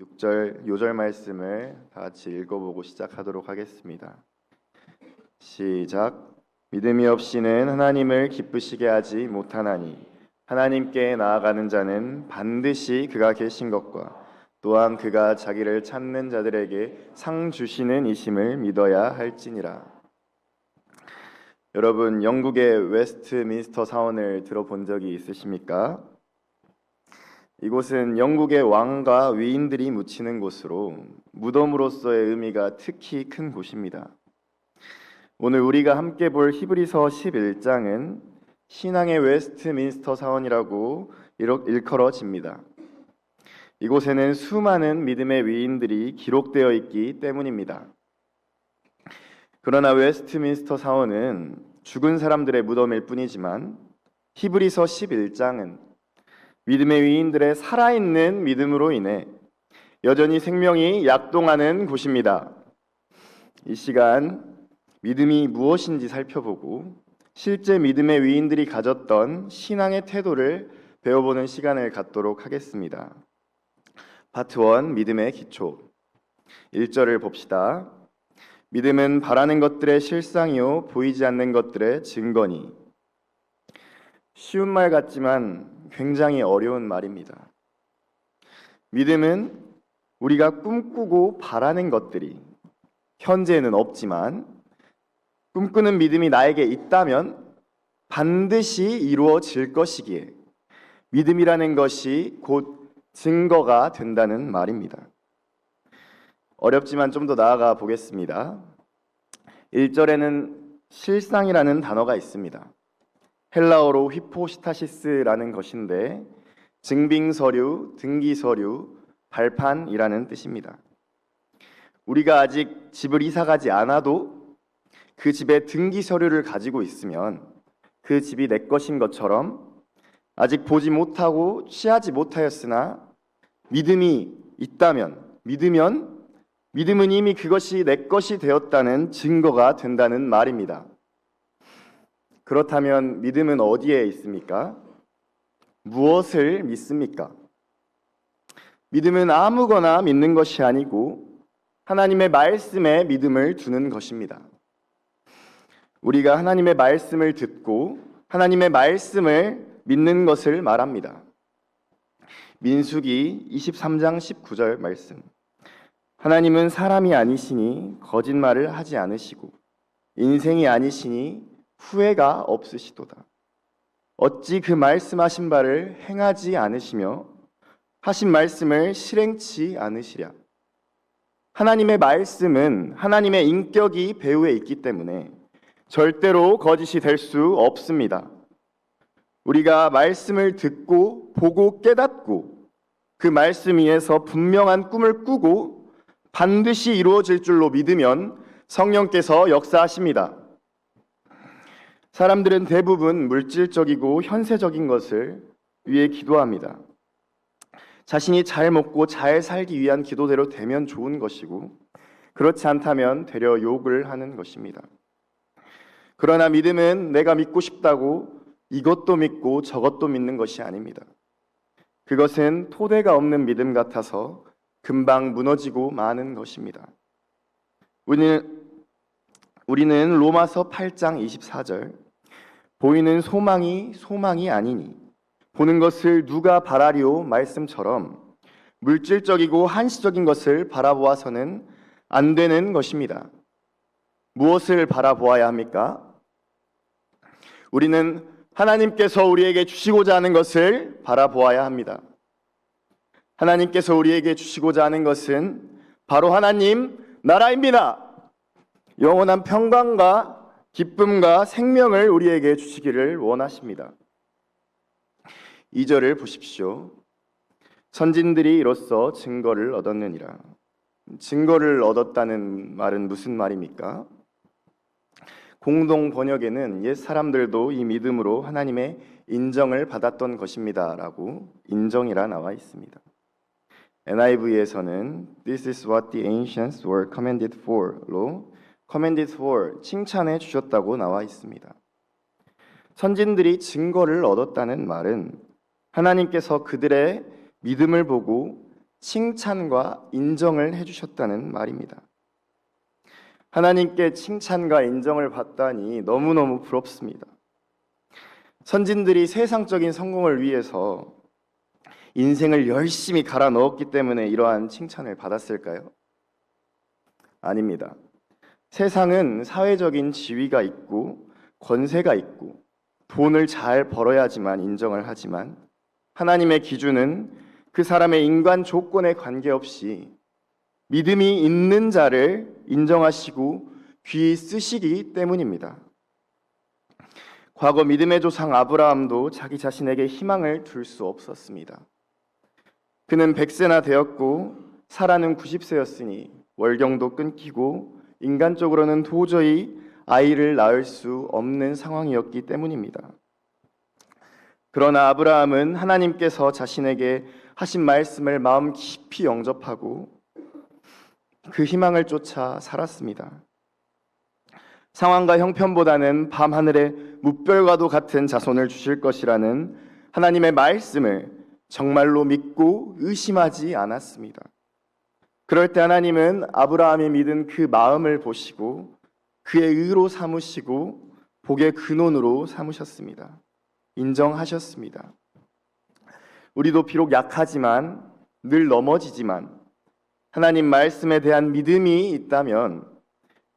6절 요절 말씀을 다 같이 읽어보고 시작하도록 하겠습니다. 시작. 믿음이 없이는 하나님을 기쁘시게 하지 못하나니 하나님께 나아가는 자는 반드시 그가 계신 것과 또한 그가 자기를 찾는 자들에게 상 주시는 이심을 믿어야 할지니라. 여러분, 영국의 웨스트민스터 사원을 들어본 적이 있으십니까? 이곳은 영국의 왕과 위인들이 묻히는 곳으로 무덤으로서의 의미가 특히 큰 곳입니다. 오늘 우리가 함께 볼 히브리서 11장은 신앙의 웨스트민스터 사원이라고 일컬어집니다. 이곳에는 수많은 믿음의 위인들이 기록되어 있기 때문입니다. 그러나 웨스트민스터 사원은 죽은 사람들의 무덤일 뿐이지만 히브리서 11장은 믿음의 위인들의 살아있는 믿음으로 인해 여전히 생명이 약동하는 곳입니다. 이 시간 믿음이 무엇인지 살펴보고 실제 믿음의 위인들이 가졌던 신앙의 태도를 배워보는 시간을 갖도록 하겠습니다. 파트 1 믿음의 기초 1절을 봅시다. 믿음은 바라는 것들의 실상이요 보이지 않는 것들의 증거니. 쉬운 말 같지만 굉장히 어려운 말입니다. 믿음은 우리가 꿈꾸고 바라는 것들이 현재는 없지만 꿈꾸는 믿음이 나에게 있다면 반드시 이루어질 것이기에 믿음이라는 것이 곧 증거가 된다는 말입니다. 어렵지만 좀 더 나아가 보겠습니다. 1절에는 실상이라는 단어가 있습니다. 헬라어로 휘포시타시스라는 것인데 증빙서류, 등기서류, 발판이라는 뜻입니다. 우리가 아직 집을 이사가지 않아도 그 집에 등기서류를 가지고 있으면 그 집이 내 것인 것처럼 아직 보지 못하고 취하지 못하였으나 믿음이 있다면, 믿음은 이미 그것이 내 것이 되었다는 증거가 된다는 말입니다. 그렇다면 믿음은 어디에 있습니까? 무엇을 믿습니까? 믿음은 아무거나 믿는 것이 아니고 하나님의 말씀에 믿음을 두는 것입니다. 우리가 하나님의 말씀을 듣고 하나님의 말씀을 믿는 것을 말합니다. 민수기 23장 19절 말씀. 하나님은 사람이 아니시니 거짓말을 하지 않으시고 인생이 아니시니 후회가 없으시도다. 어찌 그 말씀하신 바를 행하지 않으시며 하신 말씀을 실행치 않으시랴. 하나님의 말씀은 하나님의 인격이 배후에 있기 때문에 절대로 거짓이 될 수 없습니다. 우리가 말씀을 듣고 보고 깨닫고 그 말씀 위에서 분명한 꿈을 꾸고 반드시 이루어질 줄로 믿으면 성령께서 역사하십니다. 사람들은 대부분 물질적이고 현세적인 것을 위해 기도합니다. 자신이 잘 먹고 잘 살기 위한 기도대로 되면 좋은 것이고 그렇지 않다면 되려 욕을 하는 것입니다. 그러나 믿음은 내가 믿고 싶다고 이것도 믿고 저것도 믿는 것이 아닙니다. 그것은 토대가 없는 믿음 같아서 금방 무너지고 마는 것입니다. 우리는 로마서 8장 24절 보이는 소망이 아니니 보는 것을 누가 바라리오 말씀처럼 물질적이고 한시적인 것을 바라보아서는 안 되는 것입니다. 무엇을 바라보아야 합니까? 우리는 하나님께서 우리에게 주시고자 하는 것을 바라보아야 합니다. 하나님께서 우리에게 주시고자 하는 것은 바로 하나님 나라입니다. 영원한 평강과 기쁨과 생명을 우리에게 주시기를 원하십니다. 2절을 보십시오. 선진들이 이로써 증거를 얻었느니라. 증거를 얻었다는 말은 무슨 말입니까? 공동 번역에는 옛 사람들도 이 믿음으로 하나님의 인정을 받았던 것입니다 라고 인정이라 나와 있습니다. NIV에서는 This is what the ancients were commended for로 commended for, 칭찬해 주셨다고 나와 있습니다. 선진들이 증거를 얻었다는 말은 하나님께서 그들의 믿음을 보고 칭찬과 인정을 해주셨다는 말입니다. 하나님께 칭찬과 인정을 받다니 너무너무 부럽습니다. 선진들이 세상적인 성공을 위해서 인생을 열심히 갈아 넣었기 때문에 이러한 칭찬을 받았을까요? 아닙니다. 세상은 사회적인 지위가 있고 권세가 있고 돈을 잘 벌어야지만 인정을 하지만 하나님의 기준은 그 사람의 인간 조건에 관계없이 믿음이 있는 자를 인정하시고 귀히 쓰시기 때문입니다. 과거 믿음의 조상 아브라함도 자기 자신에게 희망을 둘 수 없었습니다. 그는 100세나 되었고 사라는 90세였으니 월경도 끊기고 인간적으로는 도저히 아이를 낳을 수 없는 상황이었기 때문입니다. 그러나 아브라함은 하나님께서 자신에게 하신 말씀을 마음 깊이 영접하고 그 희망을 쫓아 살았습니다. 상황과 형편보다는 밤하늘의 무별과도 같은 자손을 주실 것이라는 하나님의 말씀을 정말로 믿고 의심하지 않았습니다. 그럴 때 하나님은 아브라함이 믿은 그 마음을 보시고 그의 의로 삼으시고 복의 근원으로 삼으셨습니다. 인정하셨습니다. 우리도 비록 약하지만 늘 넘어지지만 하나님 말씀에 대한 믿음이 있다면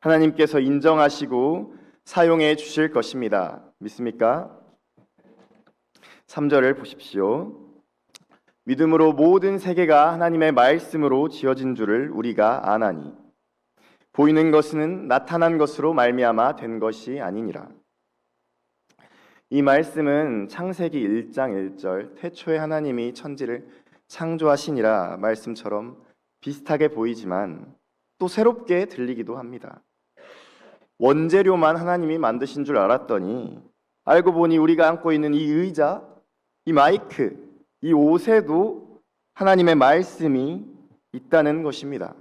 하나님께서 인정하시고 사용해 주실 것입니다. 믿습니까? 3절을 보십시오. 믿음으로 모든 세계가 하나님의 말씀으로 지어진 줄을 우리가 아나니 보이는 것은 나타난 것으로 말미암아 된 것이 아니니라. 이 말씀은 창세기 1장 1절 태초에 하나님이 천지를 창조하시니라 말씀처럼 비슷하게 보이지만 또 새롭게 들리기도 합니다. 원재료만 하나님이 만드신 줄 알았더니 알고 보니 우리가 안고 있는 이 의자, 이 마이크, 이 옷에도 하나님의 말씀이 있다는 것입니다.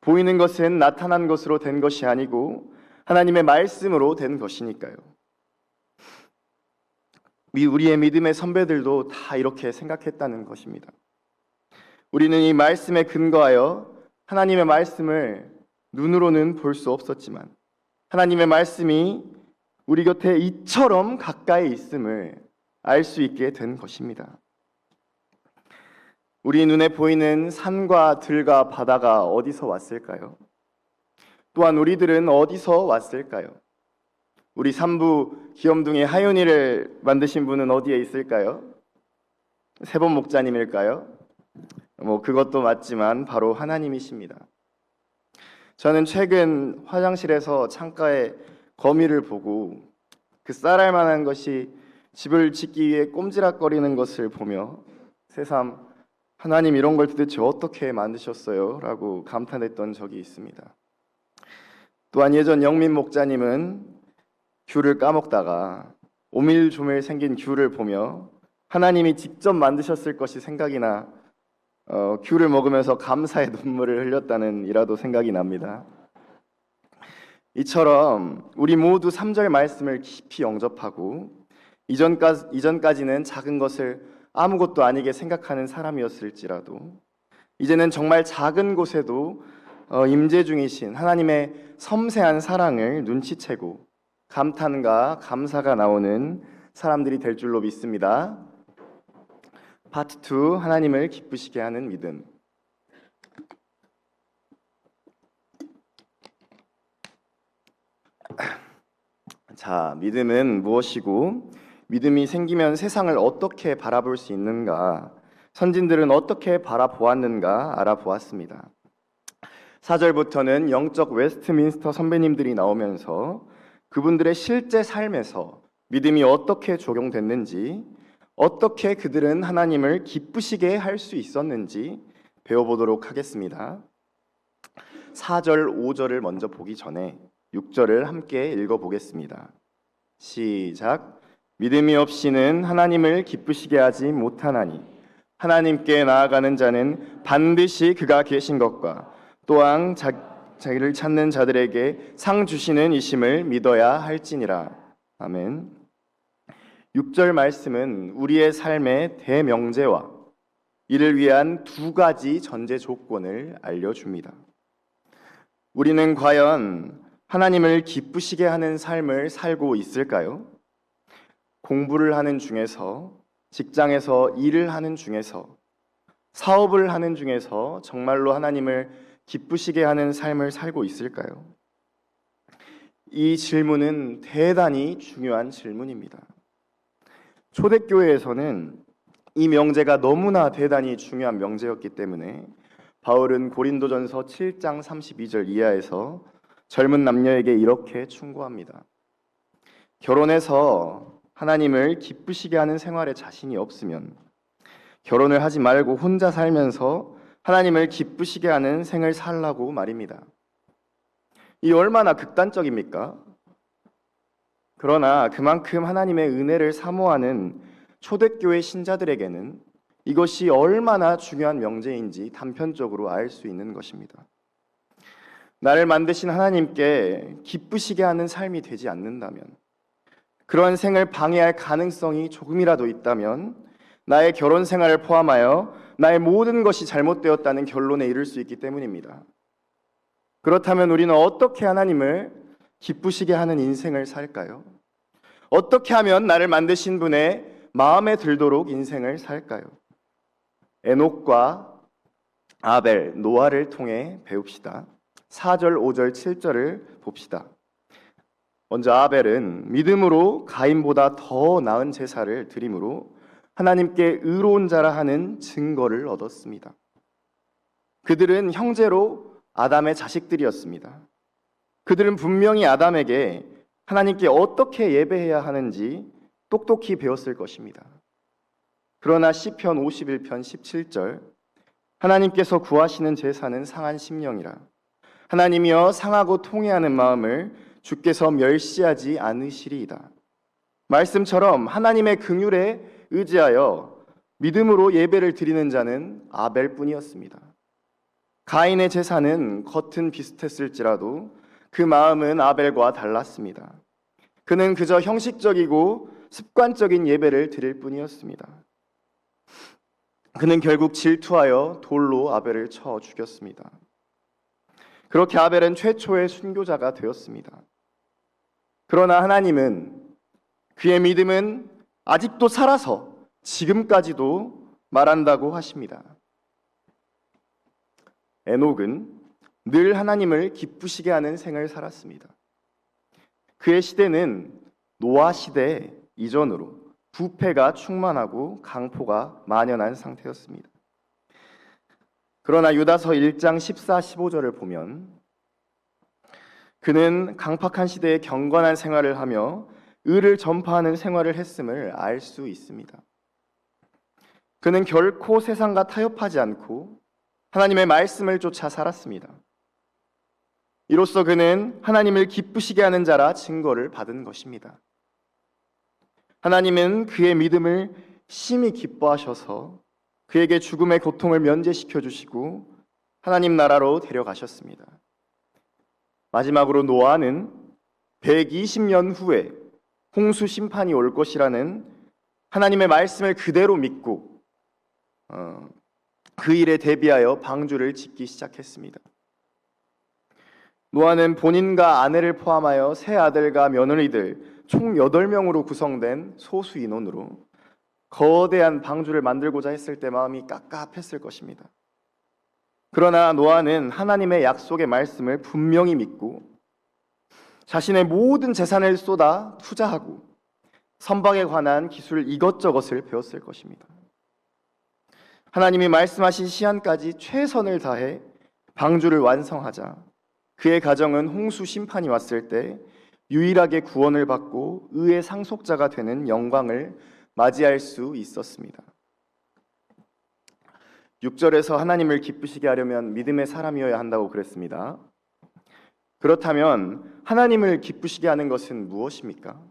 보이는 것은 나타난 것으로 된 것이 아니고 하나님의 말씀으로 된 것이니까요. 우리의 믿음의 선배들도 다 이렇게 생각했다는 것입니다. 우리는 이 말씀에 근거하여 하나님의 말씀을 눈으로는 볼 수 없었지만 하나님의 말씀이 우리 곁에 이처럼 가까이 있음을 알 수 있게 된 것입니다. 우리 눈에 보이는 산과 들과 바다가 어디서 왔을까요? 또한 우리들은 어디서 왔을까요? 우리 삼부 귀염둥이 하윤이를 만드신 분은 어디에 있을까요? 세번 목자님일까요? 그것도 맞지만 바로 하나님이십니다. 저는 최근 화장실에서 창가에 거미를 보고 그 쌀알 만한 것이 집을 짓기 위해 꼼지락거리는 것을 보며 새삼 하나님 이런 걸 도대체 어떻게 만드셨어요? 라고 감탄했던 적이 있습니다. 또한 예전 영민 목자님은 귤을 까먹다가 오밀조밀 생긴 귤을 보며 하나님이 직접 만드셨을 것이 생각이 나 귤을 먹으면서 감사의 눈물을 흘렸다는 일화도 생각이 납니다. 이처럼 우리 모두 3절 말씀을 깊이 영접하고 이전까지는 작은 것을 아무것도 아니게 생각하는 사람이었을지라도 이제는 정말 작은 곳에도 임재 중이신 하나님의 섬세한 사랑을 눈치채고 감탄과 감사가 나오는 사람들이 될 줄로 믿습니다. 파트 2, 하나님을 기쁘시게 하는 믿음. 자, 믿음은 무엇이고 믿음이 생기면 세상을 어떻게 바라볼 수 있는가? 선진들은 어떻게 바라보았는가 알아보았습니다. 4절부터는 영적 웨스트민스터 선배님들이 나오면서 그분들의 실제 삶에서 믿음이 어떻게 적용됐는지, 어떻게 그들은 하나님을 기쁘시게 할 수 있었는지 배워보도록 하겠습니다. 4절, 5절을 먼저 보기 전에 6절을 함께 읽어보겠습니다. 시작. 믿음이 없이는 하나님을 기쁘시게 하지 못하나니 하나님께 나아가는 자는 반드시 그가 계신 것과 또한 자기를 찾는 자들에게 상 주시는 이심을 믿어야 할지니라. 아멘. 6절 말씀은 우리의 삶의 대명제와 이를 위한 두 가지 전제 조건을 알려줍니다. 우리는 과연 하나님을 기쁘시게 하는 삶을 살고 있을까요? 공부를 하는 중에서, 직장에서 일을 하는 중에서, 사업을 하는 중에서 정말로 하나님을 기쁘시게 하는 삶을 살고 있을까요? 이 질문은 대단히 중요한 질문입니다. 초대교회에서는 이 명제가 너무나 대단히 중요한 명제였기 때문에 바울은 고린도전서 7장 32절 이하에서 젊은 남녀에게 이렇게 충고합니다. 결혼해서 하나님을 기쁘시게 하는 생활에 자신이 없으면 결혼을 하지 말고 혼자 살면서 하나님을 기쁘시게 하는 생을 살라고 말입니다. 이 얼마나 극단적입니까? 그러나 그만큼 하나님의 은혜를 사모하는 초대교회 신자들에게는 이것이 얼마나 중요한 명제인지 단편적으로 알 수 있는 것입니다. 나를 만드신 하나님께 기쁘시게 하는 삶이 되지 않는다면, 그런 생을 방해할 가능성이 조금이라도 있다면 나의 결혼 생활을 포함하여 나의 모든 것이 잘못되었다는 결론에 이를 수 있기 때문입니다. 그렇다면 우리는 어떻게 하나님을 기쁘시게 하는 인생을 살까요? 어떻게 하면 나를 만드신 분의 마음에 들도록 인생을 살까요? 에녹과 아벨, 노아를 통해 배웁시다. 4절, 5절, 7절을 봅시다. 먼저 아벨은 믿음으로 가인보다 더 나은 제사를 드림으로 하나님께 의로운 자라 하는 증거를 얻었습니다. 그들은 형제로 아담의 자식들이었습니다. 그들은 분명히 아담에게 하나님께 어떻게 예배해야 하는지 똑똑히 배웠을 것입니다. 그러나 시편 51편 17절 하나님께서 구하시는 제사는 상한 심령이라 하나님이여 상하고 통회하는 마음을 주께서 멸시하지 않으시리이다. 말씀처럼 하나님의 긍휼에 의지하여 믿음으로 예배를 드리는 자는 아벨뿐이었습니다. 가인의 제사는 겉은 비슷했을지라도 그 마음은 아벨과 달랐습니다. 그는 그저 형식적이고 습관적인 예배를 드릴 뿐이었습니다. 그는 결국 질투하여 돌로 아벨을 쳐 죽였습니다. 그렇게 아벨은 최초의 순교자가 되었습니다. 그러나 하나님은 그의 믿음은 아직도 살아서 지금까지도 말한다고 하십니다. 에녹은 늘 하나님을 기쁘시게 하는 생을 살았습니다. 그의 시대는 노아 시대 이전으로 부패가 충만하고 강포가 만연한 상태였습니다. 그러나 유다서 1장 14, 15절을 보면 그는 강팍한 시대에 경건한 생활을 하며 의를 전파하는 생활을 했음을 알 수 있습니다. 그는 결코 세상과 타협하지 않고 하나님의 말씀을 쫓아 살았습니다. 이로써 그는 하나님을 기쁘시게 하는 자라 증거를 받은 것입니다. 하나님은 그의 믿음을 심히 기뻐하셔서 그에게 죽음의 고통을 면제시켜 주시고 하나님 나라로 데려가셨습니다. 마지막으로 노아는 120년 후에 홍수 심판이 올 것이라는 하나님의 말씀을 그대로 믿고 그 일에 대비하여 방주를 짓기 시작했습니다. 노아는 본인과 아내를 포함하여 세 아들과 며느리들 총 8명으로 구성된 소수 인원으로 거대한 방주를 만들고자 했을 때 마음이 깝깝했을 것입니다. 그러나 노아는 하나님의 약속의 말씀을 분명히 믿고 자신의 모든 재산을 쏟아 투자하고 선박에 관한 기술 이것저것을 배웠을 것입니다. 하나님이 말씀하신 시한까지 최선을 다해 방주를 완성하자 그의 가정은 홍수 심판이 왔을 때 유일하게 구원을 받고 의의 상속자가 되는 영광을 맞이할 수 있었습니다. 6절에서 하나님을 기쁘시게 하려면 믿음의 사람이어야 한다고 그랬습니다. 그렇다면 하나님을 기쁘시게 하는 것은 무엇입니까?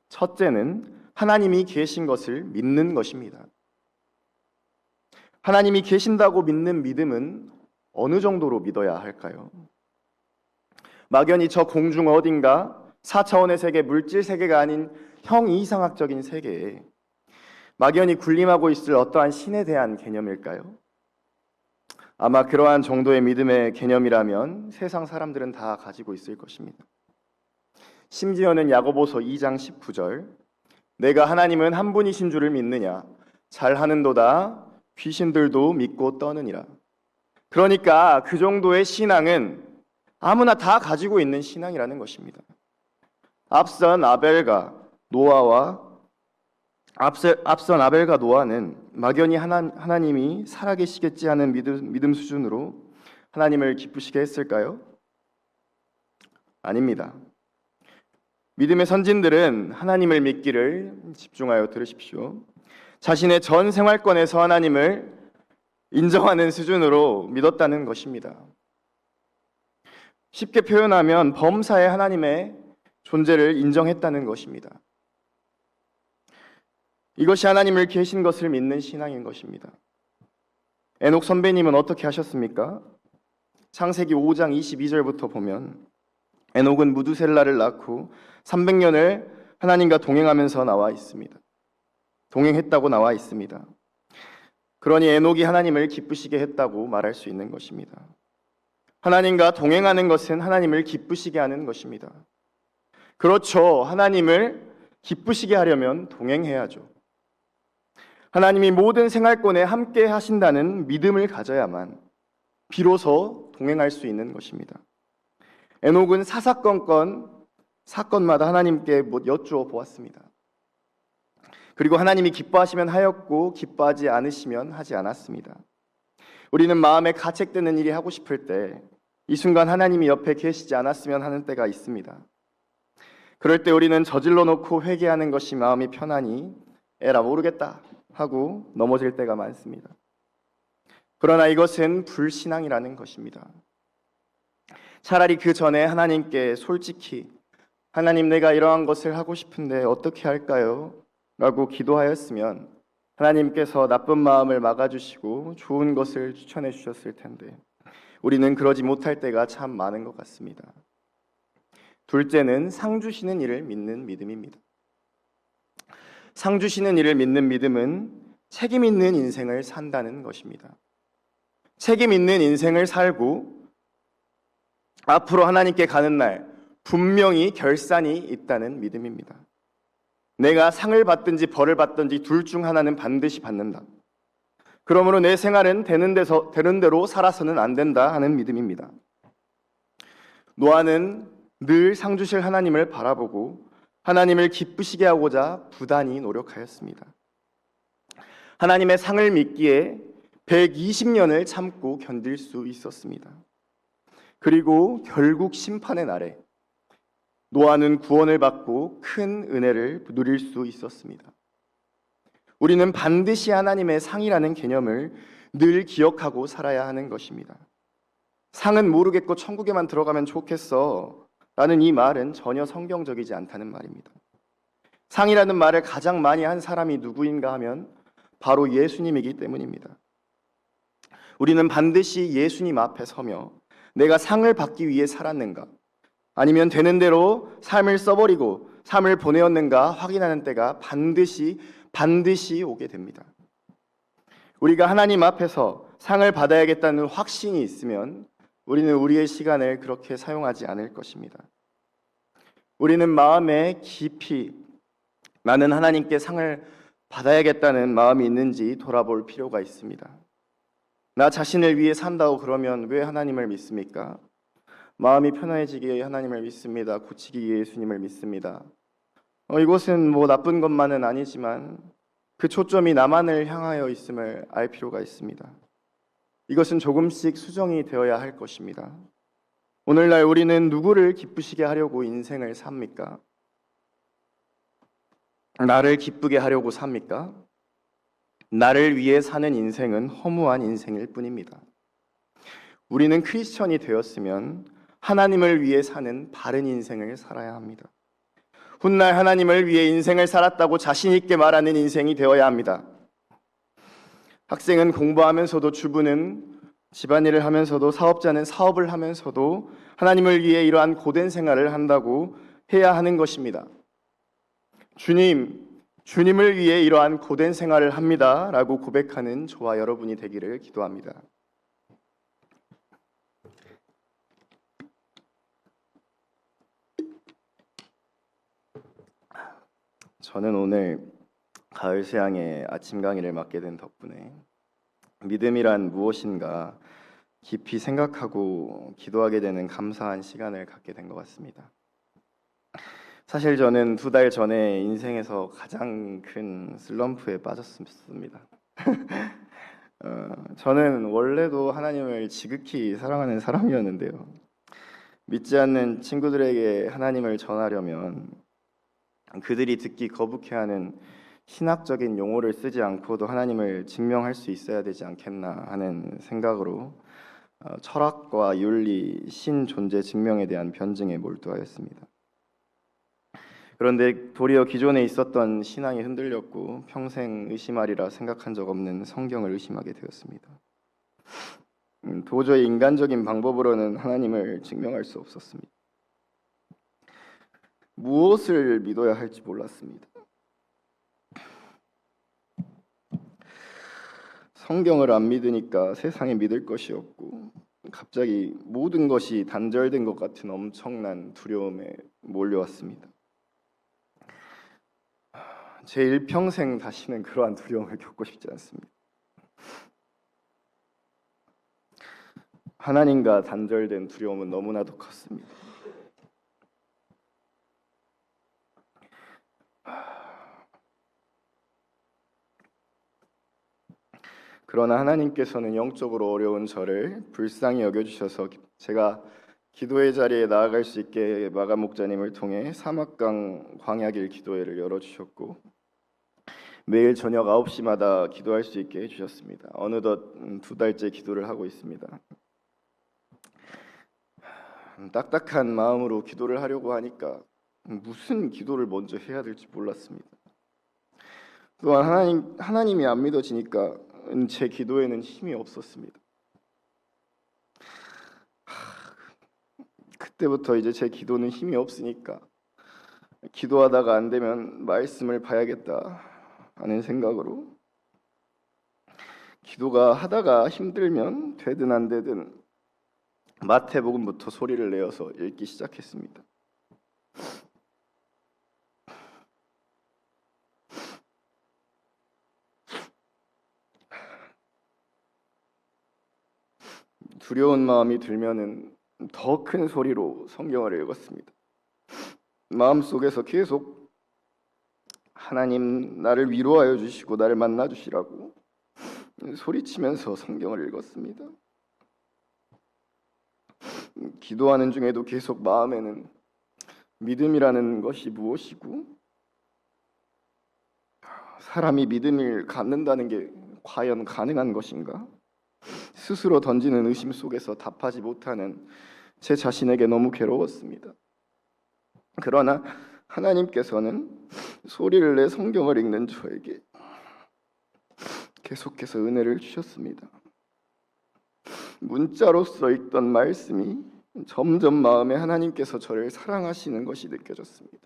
첫째는 하나님이 계신 것을 믿는 것입니다. 하나님이 계신다고 믿는 믿음은 어느 정도로 믿어야 할까요? 막연히 저 공중 어딘가 4차원의 세계, 물질 세계가 아닌 형이상학적인 세계에 막연히 군림하고 있을 어떠한 신에 대한 개념일까요? 아마 그러한 정도의 믿음의 개념이라면 세상 사람들은 다 가지고 있을 것입니다. 심지어는 야고보서 2장 19절, 내가 하나님은 한 분이신 줄을 믿느냐? 잘하는도다 귀신들도 믿고 떠느니라. 그러니까 그 정도의 신앙은 아무나 다 가지고 있는 신앙이라는 것입니다. 앞선 아벨과 노아는 막연히 하나님이 살아계시겠지 하는 믿음 수준으로 하나님을 기쁘시게 했을까요? 아닙니다. 믿음의 선진들은 하나님을 믿기를, 집중하여 들으십시오, 자신의 전 생활권에서 하나님을 인정하는 수준으로 믿었다는 것입니다. 쉽게 표현하면 범사에 하나님의 존재를 인정했다는 것입니다. 이것이 하나님을 계신 것을 믿는 신앙인 것입니다. 에녹 선배님은 어떻게 하셨습니까? 창세기 5장 22절부터 보면 에녹은 무두셀라를 낳고 300년을 하나님과 동행하면서 동행했다고 나와 있습니다. 그러니 에녹이 하나님을 기쁘시게 했다고 말할 수 있는 것입니다. 하나님과 동행하는 것은 하나님을 기쁘시게 하는 것입니다. 그렇죠. 하나님을 기쁘시게 하려면 동행해야죠. 하나님이 모든 생활권에 함께 하신다는 믿음을 가져야만 비로소 동행할 수 있는 것입니다. 에녹은 사건마다 하나님께 여쭈어 보았습니다. 그리고 하나님이 기뻐하시면 하였고 기뻐하지 않으시면 하지 않았습니다. 우리는 마음에 가책되는 일이 하고 싶을 때 이 순간 하나님이 옆에 계시지 않았으면 하는 때가 있습니다. 그럴 때 우리는 저질러 놓고 회개하는 것이 마음이 편하니 에라 모르겠다 하고 넘어질 때가 많습니다. 그러나 이것은 불신앙이라는 것입니다. 차라리 그 전에 하나님께 솔직히 하나님, 내가 이러한 것을 하고 싶은데 어떻게 할까요? 라고 기도하였으면 하나님께서 나쁜 마음을 막아주시고 좋은 것을 추천해 주셨을 텐데 우리는 그러지 못할 때가 참 많은 것 같습니다. 둘째는 상 주시는 이를 믿는 믿음입니다. 상 주시는 이를 믿는 믿음은 책임 있는 인생을 산다는 것입니다. 책임 있는 인생을 살고 앞으로 하나님께 가는 날 분명히 결산이 있다는 믿음입니다. 내가 상을 받든지 벌을 받든지 둘 중 하나는 반드시 받는다. 그러므로 내 생활은 되는 대로 살아서는 안 된다 하는 믿음입니다. 노아는 늘 상 주실 하나님을 바라보고 하나님을 기쁘시게 하고자 부단히 노력하였습니다. 하나님의 상을 믿기에 120년을 참고 견딜 수 있었습니다. 그리고 결국 심판의 날에 노아는 구원을 받고 큰 은혜를 누릴 수 있었습니다. 우리는 반드시 하나님의 상이라는 개념을 늘 기억하고 살아야 하는 것입니다. 상은 모르겠고 천국에만 들어가면 좋겠어 라는 이 말은 전혀 성경적이지 않다는 말입니다. 상이라는 말을 가장 많이 한 사람이 누구인가 하면 바로 예수님이기 때문입니다. 우리는 반드시 예수님 앞에 서며 내가 상을 받기 위해 살았는가, 아니면 되는 대로 삶을 써버리고 삶을 보내었는가 확인하는 때가 반드시 오게 됩니다. 우리가 하나님 앞에서 상을 받아야겠다는 확신이 있으면 우리는 우리의 시간을 그렇게 사용하지 않을 것입니다. 우리는 마음에 깊이 나는 하나님께 상을 받아야겠다는 마음이 있는지 돌아볼 필요가 있습니다. 나 자신을 위해 산다고 그러면 왜 하나님을 믿습니까? 마음이 편해지기 위해 하나님을 믿습니다. 고치기 위해 예수님을 믿습니다. 이것은 나쁜 것만은 아니지만 그 초점이 나만을 향하여 있음을 알 필요가 있습니다. 이것은 조금씩 수정이 되어야 할 것입니다. 오늘날 우리는 누구를 기쁘시게 하려고 인생을 삽니까? 나를 기쁘게 하려고 삽니까? 나를 위해 사는 인생은 허무한 인생일 뿐입니다. 우리는 크리스천이 되었으면 하나님을 위해 사는 바른 인생을 살아야 합니다. 훗날 하나님을 위해 인생을 살았다고 자신 있게 말하는 인생이 되어야 합니다. 학생은 공부하면서도, 주부는 집안일을 하면서도, 사업자는 사업을 하면서도 하나님을 위해 이러한 고된 생활을 한다고 해야 하는 것입니다. 주님, 주님을 위해 이러한 고된 생활을 합니다 라고 고백하는 저와 여러분이 되기를 기도합니다. 저는 오늘 가을 세양의 아침 강의를 맡게 된 덕분에 믿음이란 무엇인가 깊이 생각하고 기도하게 되는 감사한 시간을 갖게 된 것 같습니다. 사실 저는 2달 전에 인생에서 가장 큰 슬럼프에 빠졌습니다. 저는 원래도 하나님을 지극히 사랑하는 사람이었는데요. 믿지 않는 친구들에게 하나님을 전하려면 그들이 듣기 거북해하는 신학적인 용어를 쓰지 않고도 하나님을 증명할 수 있어야 되지 않겠나 하는 생각으로 철학과 윤리, 신 존재 증명에 대한 변증에 몰두하였습니다. 그런데 도리어 기존에 있었던 신앙이 흔들렸고 평생 의심하리라 생각한 적 없는 성경을 의심하게 되었습니다. 도저히 인간적인 방법으로는 하나님을 증명할 수 없었습니다. 무엇을 믿어야 할지 몰랐습니다. 성경을 안 믿으니까 세상에 믿을 것이 없고 갑자기 모든 것이 단절된 것 같은 엄청난 두려움에 몰려왔습니다. 제 일평생 다시는 그러한 두려움을 겪고 싶지 않습니다. 하나님과 단절된 두려움은 너무나도 컸습니다. 그러나 하나님께서는 영적으로 어려운 저를 불쌍히 여겨주셔서 제가 기도의 자리에 나아갈 수 있게 마가 목자님을 통해 사막강 광야길 기도회를 열어주셨고 매일 저녁 9시마다 기도할 수 있게 해주셨습니다. 어느덧 2달째 기도를 하고 있습니다. 딱딱한 마음으로 기도를 하려고 하니까 무슨 기도를 먼저 해야 될지 몰랐습니다. 또한 하나님이 안 믿어지니까 제 기도에는 힘이 없었습니다. 그때부터 이제 제 기도는 힘이 없으니까 기도하다가 안 되면 말씀을 봐야겠다 하는 생각으로 기도가 하다가 힘들면 되든 안 되든 마태복음부터 소리를 내어서 읽기 시작했습니다. 두려운 마음이 들면은 더 큰 소리로 성경을 읽었습니다. 마음속에서 계속 하나님 나를 위로하여 주시고 나를 만나 주시라고 소리치면서 성경을 읽었습니다. 기도하는 중에도 계속 마음에는 믿음이라는 것이 무엇이고 사람이 믿음을 갖는다는 게 과연 가능한 것인가? 스스로 던지는 의심 속에서 답하지 못하는 제 자신에게 너무 괴로웠습니다. 그러나 하나님께서는 소리를 내 성경을 읽는 저에게 계속해서 은혜를 주셨습니다. 문자로서 읽던 말씀이 점점 마음에 하나님께서 저를 사랑하시는 것이 느껴졌습니다.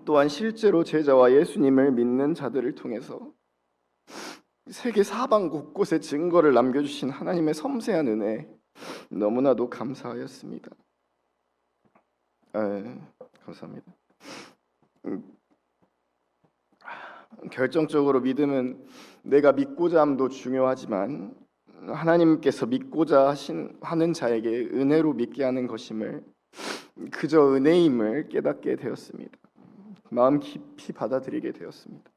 또한 실제로 제자와 예수님을 믿는 자들을 통해서 세계 사방 곳곳에 증거를 남겨주신 하나님의 섬세한 은혜 너무나도 감사하였습니다. 감사합니다. 결정적으로 믿음은 내가 믿고자 함도 중요하지만 하나님께서 믿고자 하는 자에게 은혜로 믿게 하는 것임을 그저 은혜임을 깨닫게 되었습니다. 마음 깊이 받아들이게 되었습니다.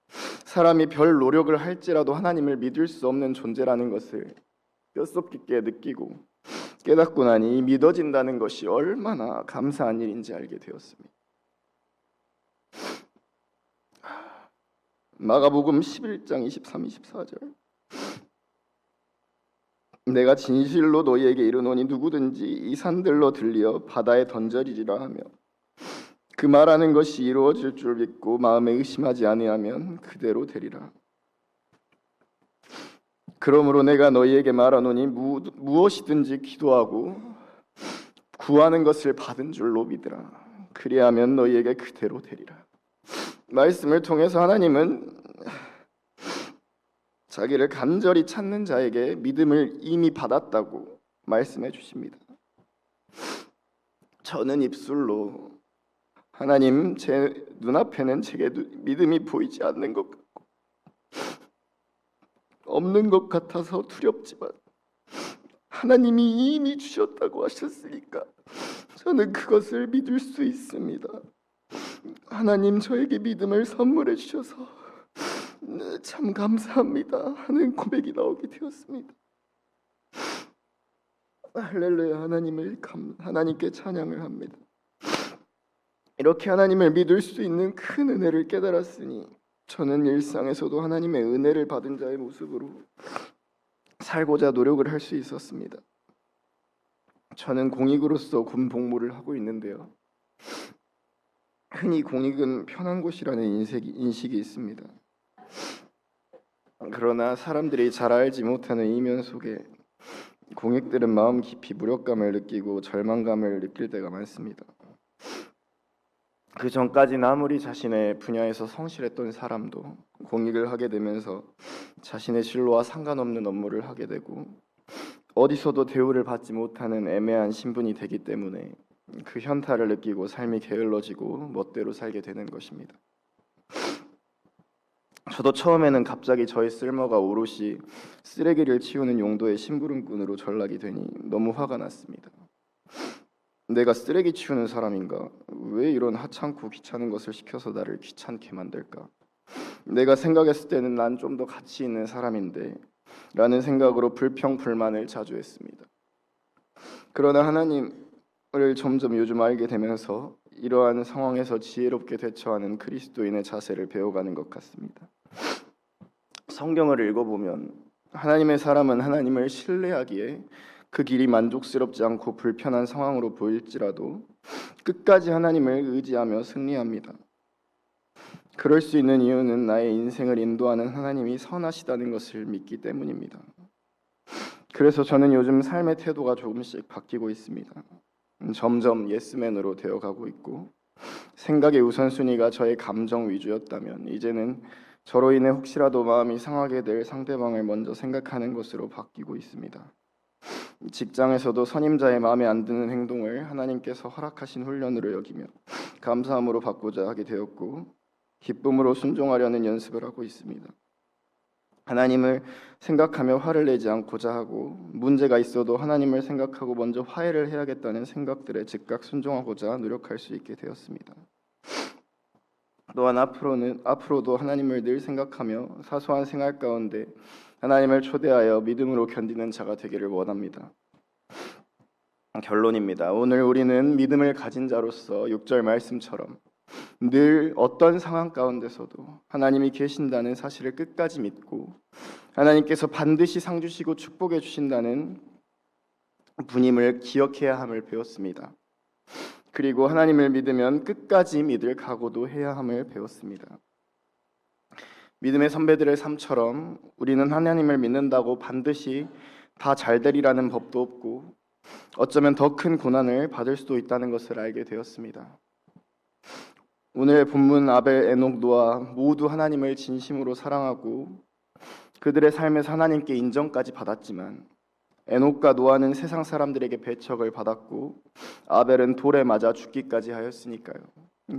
사람이 별 노력을 할지라도 하나님을 믿을 수 없는 존재라는 것을 뼛속 깊게 느끼고 깨닫고 나니 믿어진다는 것이 얼마나 감사한 일인지 알게 되었습니다. 마가복음 11장 23, 24절 내가 진실로 너희에게 이르노니 누구든지 이 산들로 들리어 바다에 던져지리라 하며 그 말하는 것이 이루어질 줄 믿고 마음에 의심하지 아니하면 그대로 되리라. 그러므로 내가 너희에게 말하노니 무엇이든지 기도하고 구하는 것을 받은 줄로 믿으라. 그리하면 너희에게 그대로 되리라. 말씀을 통해서 하나님은 자기를 간절히 찾는 자에게 믿음을 이미 받았다고 말씀해 주십니다. 저는 입술로 하나님, 제 눈앞에는 제게 믿음이 보이지 않는 것 같고 없는 것 같아서 두렵지만 하나님이 이미 주셨다고 하셨으니까 저는 그것을 믿을 수 있습니다. 하나님, 저에게 믿음을 선물해 주셔서 참 감사합니다 하는 고백이 나오게 되었습니다. 할렐루야. 하나님께 찬양을 합니다. 이렇게 하나님을 믿을 수 있는 큰 은혜를 깨달았으니 저는 일상에서도 하나님의 은혜를 받은 자의 모습으로 살고자 노력을 할 수 있었습니다. 저는 공익으로서 군 복무를 하고 있는데요. 흔히 공익은 편한 곳이라는 인식이 있습니다. 그러나 사람들이 잘 알지 못하는 이면 속에 공익들은 마음 깊이 무력감을 느끼고 절망감을 느낄 때가 많습니다. 그 전까지는 아무리 자신의 분야에서 성실했던 사람도 공익을 하게 되면서 자신의 진로와 상관없는 업무를 하게 되고 어디서도 대우를 받지 못하는 애매한 신분이 되기 때문에 그 현타를 느끼고 삶이 게을러지고 멋대로 살게 되는 것입니다. 저도 처음에는 갑자기 저의 쓸모가 오롯이 쓰레기를 치우는 용도의 심부름꾼으로 전락이 되니 너무 화가 났습니다. 내가 쓰레기 치우는 사람인가? 왜 이런 하찮고 귀찮은 것을 시켜서 나를 귀찮게 만들까? 내가 생각했을 때는 난 좀 더 가치 있는 사람인데 라는 생각으로 불평불만을 자주 했습니다. 그러나 하나님을 점점 요즘 알게 되면서 이러한 상황에서 지혜롭게 대처하는 그리스도인의 자세를 배워가는 것 같습니다. 성경을 읽어보면 하나님의 사람은 하나님을 신뢰하기에 그 길이 만족스럽지 않고 불편한 상황으로 보일지라도 끝까지 하나님을 의지하며 승리합니다. 그럴 수 있는 이유는 나의 인생을 인도하는 하나님이 선하시다는 것을 믿기 때문입니다. 그래서 저는 요즘 삶의 태도가 조금씩 바뀌고 있습니다. 점점 예스맨으로 되어가고 있고 생각의 우선순위가 저의 감정 위주였다면 이제는 저로 인해 혹시라도 마음이 상하게 될 상대방을 먼저 생각하는 것으로 바뀌고 있습니다. 직장에서도 선임자의 마음에 안 드는 행동을 하나님께서 허락하신 훈련으로 여기며 감사함으로 바꾸자 하게 되었고 기쁨으로 순종하려는 연습을 하고 있습니다. 하나님을 생각하며 화를 내지 않고자 하고 문제가 있어도 하나님을 생각하고 먼저 화해를 해야겠다는 생각들에 즉각 순종하고자 노력할 수 있게 되었습니다. 또한 앞으로도 하나님을 늘 생각하며 사소한 생활 가운데 하나님을 초대하여 믿음으로 견디는 자가 되기를 원합니다. 결론입니다. 오늘 우리는 믿음을 가진 자로서 6절 말씀처럼 늘 어떤 상황 가운데서도 하나님이 계신다는 사실을 끝까지 믿고 하나님께서 반드시 상 주시고 축복해 주신다는 분임을 기억해야 함을 배웠습니다. 그리고 하나님을 믿으면 끝까지 믿을 각오도 해야 함을 배웠습니다. 믿음의 선배들의 삶처럼 우리는 하나님을 믿는다고 반드시 다 잘 되리라는 법도 없고 어쩌면 더 큰 고난을 받을 수도 있다는 것을 알게 되었습니다. 오늘 본문 아벨, 에녹, 노아 모두 하나님을 진심으로 사랑하고 그들의 삶에서 하나님께 인정까지 받았지만 에녹과 노아는 세상 사람들에게 배척을 받았고 아벨은 돌에 맞아 죽기까지 하였으니까요.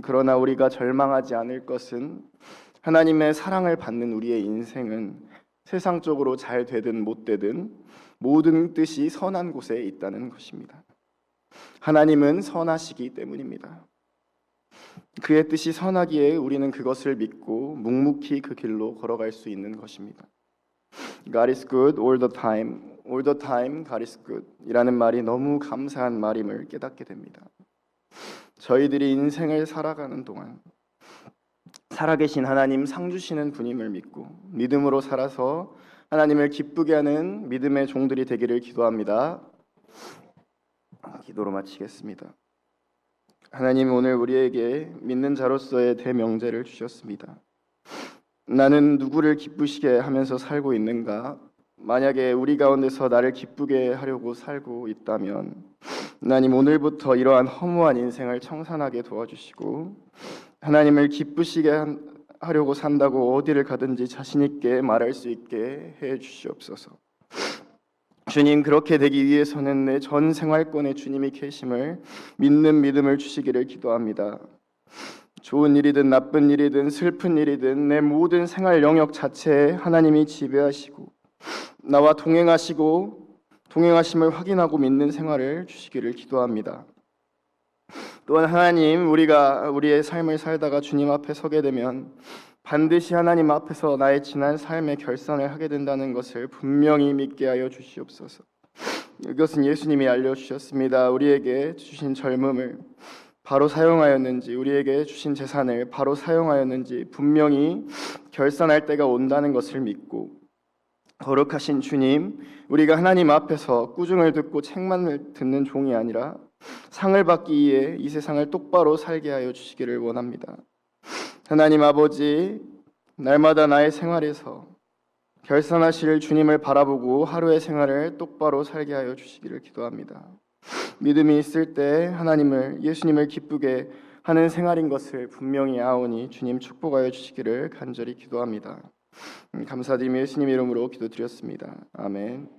그러나 우리가 절망하지 않을 것은 하나님의 사랑을 받는 우리의 인생은 세상적으로 잘 되든 못 되든 모든 뜻이 선한 곳에 있다는 것입니다. 하나님은 선하시기 때문입니다. 그의 뜻이 선하기에 우리는 그것을 믿고 묵묵히 그 길로 걸어갈 수 있는 것입니다. God is good all the time. All the time God is good 이라는 말이 너무 감사한 말임을 깨닫게 됩니다. 저희들이 인생을 살아가는 동안 살아계신 하나님 상 주시는 분임을 믿고 믿음으로 살아서 하나님을 기쁘게 하는 믿음의 종들이 되기를 기도합니다. 기도로 마치겠습니다. 하나님, 오늘 우리에게 믿는 자로서의 대명제를 주셨습니다. 나는 누구를 기쁘시게 하면서 살고 있는가? 만약에 우리 가운데서 나를 기쁘게 하려고 살고 있다면 하나님, 오늘부터 이러한 허무한 인생을 청산하게 도와주시고 하나님을 기쁘시게 하려고 산다고 어디를 가든지 자신 있게 말할 수 있게 해 주시옵소서. 주님, 그렇게 되기 위해서는 내 전 생활권에 주님이 계심을 믿는 믿음을 주시기를 기도합니다. 좋은 일이든 나쁜 일이든 슬픈 일이든 내 모든 생활 영역 자체에 하나님이 지배하시고 나와 동행하심을 확인하고 믿는 생활을 주시기를 기도합니다. 또한 하나님, 우리가 우리의 삶을 살다가 주님 앞에 서게 되면 반드시 하나님 앞에서 나의 지난 삶의 결산을 하게 된다는 것을 분명히 믿게 하여 주시옵소서. 이것은 예수님이 알려주셨습니다. 우리에게 주신 젊음을 바로 사용하였는지, 우리에게 주신 재산을 바로 사용하였는지 분명히 결산할 때가 온다는 것을 믿고, 거룩하신 주님, 우리가 하나님 앞에서 꾸중을 듣고 책만을 듣는 종이 아니라 상을 받기 위해 이 세상을 똑바로 살게 하여 주시기를 원합니다. 하나님 아버지, 날마다 나의 생활에서 결산하실 주님을 바라보고 하루의 생활을 똑바로 살게 하여 주시기를 기도합니다. 믿음이 있을 때 하나님을, 예수님을 기쁘게 하는 생활인 것을 분명히 아오니 주님 축복하여 주시기를 간절히 기도합니다. 감사드리며 예수님 이름으로 기도드렸습니다. 아멘.